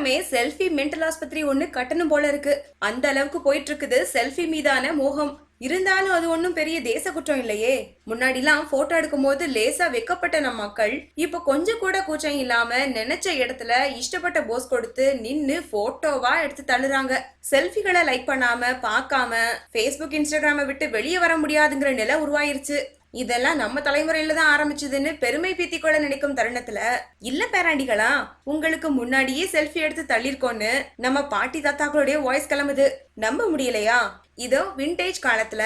சீக்கிரமே selfie mental ஆஸ்பத்திரி ஒண்ணு கட்டணும் போல இருக்கு. அந்த அளவுக்கு போயிட்டு இருக்குது செல்ஃபி மீதான மோகம். இருந்தாலும் அது ஒண்ணும் பெரிய தேச குற்றம் இல்லையே. முன்னாடிலாம் போட்டோ எடுக்கும் போது லேசா வெக்கப்பட்ட நம் மக்கள் இப்ப கொஞ்சம் கூட கூச்சம் இல்லாம நினைச்ச இடத்துல இஷ்டப்பட்ட போஸ் கொடுத்து நின்னு போட்டோவா எடுத்து தள்ளுறாங்க. செல்ஃபிகளை லைக் பண்ணாம பார்க்காம Facebook இன்ஸ்டாகிராம விட்டு வெளியே வர முடியாதுங்கிற நிலை உருவாயிருச்சு. இதெல்லாம் நம்ம தலைமுறையில தான் ஆரம்பிச்சதுன்னு பெருமை பீத்திக்கொள்ள நினைக்கும் தருணத்துல, இல்ல பேராண்டிகளா, உங்களுக்கு முன்னாடியே செல்ஃபி எடுத்து தள்ளிருக்கோன்னு நம்ம பாட்டி தாத்தாக்களுடைய வாய்ஸ் கிளம்புது. நம்ப முடியலையா? இதோ விண்டேஜ் காலத்துல,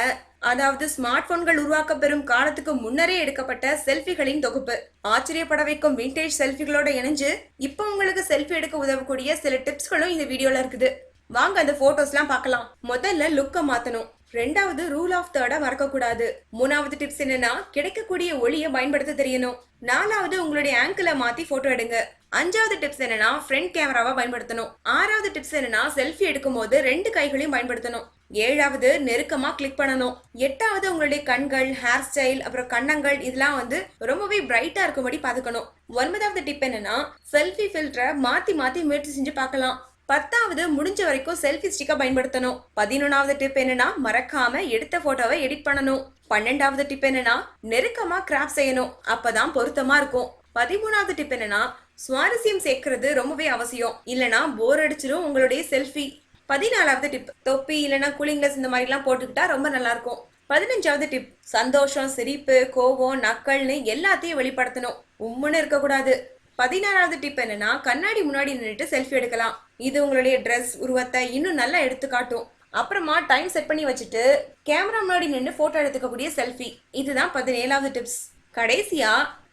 அதாவது ஸ்மார்ட் போன்கள் உருவாக்க பெறும் காலத்துக்கு முன்னரே எடுக்கப்பட்ட செல்ஃபிகளின் தொகுப்பு. ஆச்சரியப்பட வைக்கும் விண்டேஜ் செல்ஃபிகளோட இணைஞ்சு இப்ப உங்களுக்கு செல்ஃபி எடுக்க உதவக்கூடிய சில டிப்ஸ்களும் இந்த வீடியோல இருக்குது. வாங்க அந்த போட்டோஸ்லாம் பார்க்கலாம். முதல்ல லுக்க மாத்தணும். ரெண்டாவது ரூல் ஆஃப் தேர்டா மறக்க கூடாது. மூணாவது டிப்ஸ் என்னன்னா கிடைக்கக்கூடிய ஒளியை பயன்படுத்த தெரியணும். நாலாவது உங்களுடைய ஆங்கிளை மாத்தி போட்டோ எடுங்க. அஞ்சாவது டிப்ஸ் என்னன்னா ஃப்ரண்ட் கேமராவை பயன்படுத்தணும். ஆறாவது டிப்ஸ் என்னன்னா செல்ஃபி எடுக்கும் போது 2 கைகளையும் பயன்படுத்தணும். ஏழாவது நெருக்கமா கிளிக் பண்ணணும். எட்டாவது உங்களுடைய கண்கள், ஹேர் ஸ்டைல், அப்புறம் கன்னங்கள் இதெல்லாம் ரொம்பவே பிரைட்டா இருக்கும்படி பாத்துக்கணும். 9வது டிப் என்னன்னா செல்ஃபி ஃபில்டரை மாத்தி மாத்தி முயற்சி செஞ்சு பார்க்கலாம். 10வது முடிஞ்ச வரைக்கும் செல்ஃபி ஸ்டிக்கை பயன்படுத்தணும். 11வது டிப் என்னன்னா மறக்காம எடுத்த போட்டோவை எடிட் பண்ணணும். 12வது டிப் என்னன்னா நெருக்கமா கிராப் செய்யணும், அப்பதான் பொருத்தமா இருக்கும். 13வது டிப் என்னன்னா சுவாரஸ்யம் சேர்க்கறது ரொம்பவே அவசியம், இல்லனா போர் அடிச்சிடும் உங்களுடைய செல்ஃபி. 14வது டிப் தொப்பி இல்லனா கூலிங் கிளாஸ் இந்த மாதிரி எல்லாம் போட்டுக்கிட்டா ரொம்ப நல்லா இருக்கும். 15வது டிப் சந்தோஷம், சிரிப்பு, கோபம், நக்கல்னு எல்லாத்தையும் வெளிப்படுத்தணும், உம்முன்னு இருக்க கூடாது. 16வது டிப் என்னன்னா கண்ணாடி முன்னாடி நின்றுட்டு செல்ஃபி எடுக்கலாம். இது உங்களுடைய ட்ரெஸ் உருவத்தை இன்னும் நல்லா எடுத்து காட்டும். அப்புறமா டைம் செட் பண்ணி வச்சுட்டு கேமரா முன்னாடி நின்று போட்டோ எடுத்துக்கக்கூடிய செல்ஃபி. இதுதான் 17வது டிப்ஸ். கடைசியா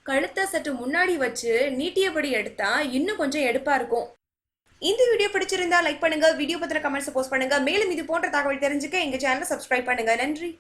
கழுத்தை சற்று முன்னாடி வச்சு நீட்டியபடி எடுத்தா இன்னும் கொஞ்சம் எடுப்பா இருக்கும். இந்த வீடியோ பிடிச்சிருந்தா லைக் பண்ணுங்க, வீடியோ பத்தின கமெண்ட்ஸ் போஸ்ட் பண்ணுங்க. மேலும் இது போன்ற தகவல் தெரிஞ்சுக்க எங்க சேனலை சப்ஸ்கிரைப் பண்ணுங்க. நன்றி.